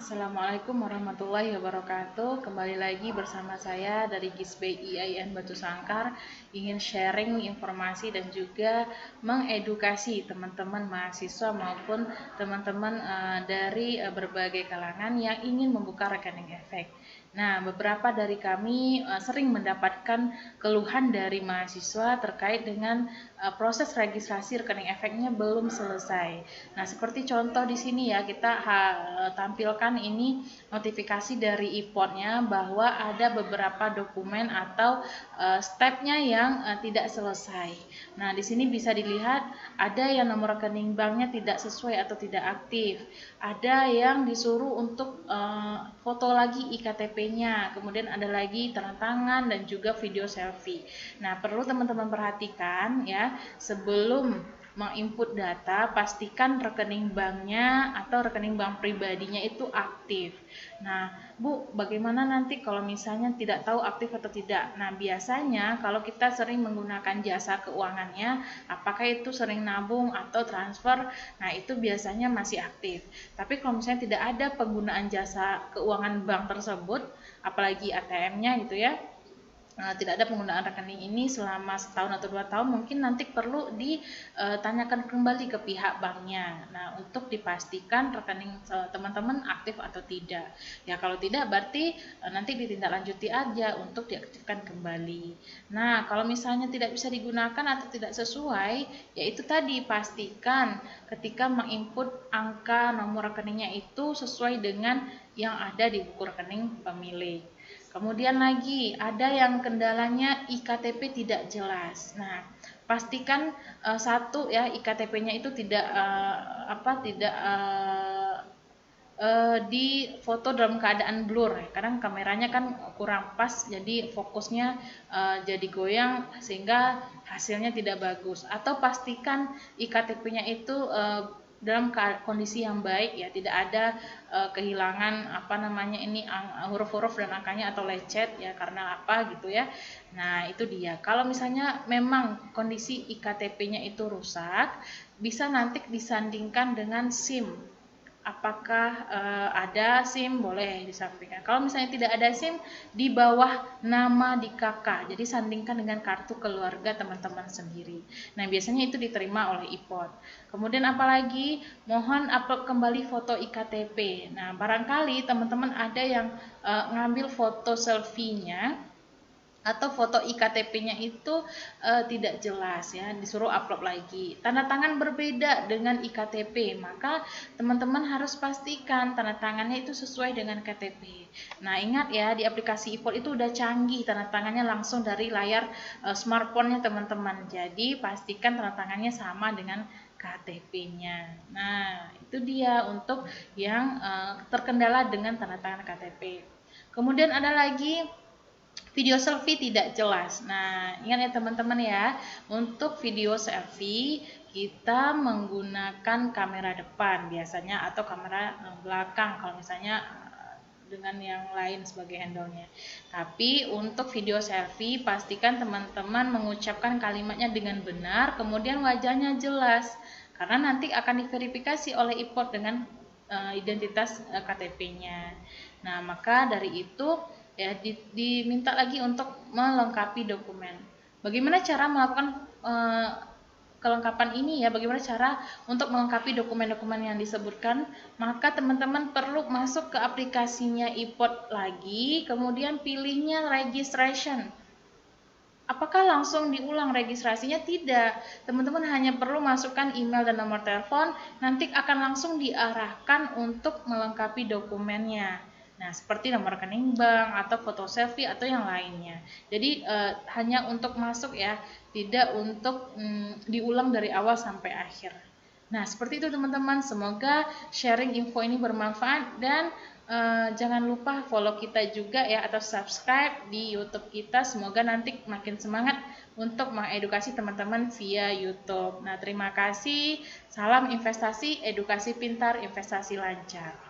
Assalamualaikum warahmatullahi wabarakatuh. Kembali lagi bersama saya dari GISB IAIN Batu Sangkar, ingin sharing informasi dan juga mengedukasi teman-teman mahasiswa maupun teman-teman dari berbagai kalangan yang ingin membuka rekening efek. Nah, beberapa dari kami sering mendapatkan keluhan dari mahasiswa terkait dengan proses registrasi rekening efeknya belum selesai. Nah, seperti contoh di sini ya, kita tampilkan ini notifikasi dari IPOD-nya bahwa ada beberapa dokumen atau stepnya yang tidak selesai. Nah, di sini bisa dilihat ada yang nomor rekening banknya tidak sesuai atau tidak aktif. Ada yang disuruh untuk foto lagi IKTP-nya, kemudian ada lagi tanda tangan dan juga video selfie. Nah, perlu teman-teman perhatikan ya, sebelum menginput data, pastikan rekening banknya atau rekening bank pribadinya itu aktif. Nah, Bu, bagaimana nanti kalau misalnya tidak tahu aktif atau tidak? Nah, biasanya kalau kita sering menggunakan jasa keuangannya, apakah itu sering nabung atau transfer, nah itu biasanya masih aktif. Tapi kalau misalnya tidak ada penggunaan jasa keuangan bank tersebut, apalagi ATM-nya gitu ya, tidak ada penggunaan rekening ini selama setahun atau 2 tahun, mungkin nanti perlu ditanyakan kembali ke pihak banknya. Nah, untuk dipastikan rekening teman-teman aktif atau tidak. Ya, kalau tidak berarti nanti ditindaklanjuti aja untuk diaktifkan kembali. Nah, kalau misalnya tidak bisa digunakan atau tidak sesuai, yaitu tadi pastikan ketika menginput angka nomor rekeningnya itu sesuai dengan yang ada di buku rekening pemilik. Kemudian lagi ada yang kendalanya IKTP tidak jelas. Nah, pastikan satu ya, IKTP-nya itu tidak di foto dalam keadaan blur. Kadang kameranya kan kurang pas, jadi fokusnya jadi goyang sehingga hasilnya tidak bagus. Atau pastikan IKTP-nya itu dalam kondisi yang baik ya, tidak ada kehilangan huruf-huruf dan angkanya atau lecet ya, karena apa gitu ya. Nah, itu dia. Kalau misalnya memang kondisi IKTP-nya itu rusak, bisa nanti disandingkan dengan SIM. Apakah ada SIM, boleh disampaikan. Kalau misalnya tidak ada SIM, di bawah nama di KK, jadi sandingkan dengan kartu keluarga teman-teman sendiri. Nah, biasanya itu diterima oleh IPOD. Kemudian apalagi, mohon upload kembali foto IKTP. Nah, barangkali teman-teman ada yang ngambil foto selfie-nya atau foto IKTP-nya itu tidak jelas ya, disuruh upload lagi. Tanda tangan berbeda dengan IKTP, maka teman-teman harus pastikan tanda tangannya itu sesuai dengan KTP. Nah, ingat ya, di aplikasi IPOD itu udah canggih, tanda tangannya langsung dari layar smartphone-nya teman-teman. Jadi pastikan tanda tangannya sama dengan KTP-nya. Nah, itu dia untuk yang terkendala dengan tanda tangan KTP. Kemudian ada lagi video selfie tidak jelas. Nah, ingat ya teman-teman ya, untuk video selfie kita menggunakan kamera depan biasanya atau kamera belakang kalau misalnya dengan yang lain sebagai handle-nya. Tapi untuk video selfie pastikan teman-teman mengucapkan kalimatnya dengan benar, kemudian wajahnya jelas karena nanti akan diverifikasi oleh IPOD dengan identitas KTP-nya. Nah, maka dari itu ya diminta lagi untuk melengkapi dokumen. Bagaimana cara melakukan kelengkapan ini ya, bagaimana cara untuk melengkapi dokumen-dokumen yang disebutkan? Maka teman-teman perlu masuk ke aplikasinya IPOD lagi, kemudian pilihnya registration. Apakah langsung diulang registrasinya? Tidak. Teman-teman hanya perlu masukkan email dan nomor telepon, nanti akan langsung diarahkan untuk melengkapi dokumennya. Nah, seperti nomor rekening bank atau foto selfie atau yang lainnya. Jadi hanya untuk masuk ya, tidak untuk diulang dari awal sampai akhir. Nah, seperti itu teman-teman. Semoga sharing info ini bermanfaat dan jangan lupa follow kita juga ya atau subscribe di YouTube kita. Semoga nanti makin semangat untuk mengedukasi teman-teman via YouTube. Nah, terima kasih. Salam investasi, edukasi pintar, investasi lancar.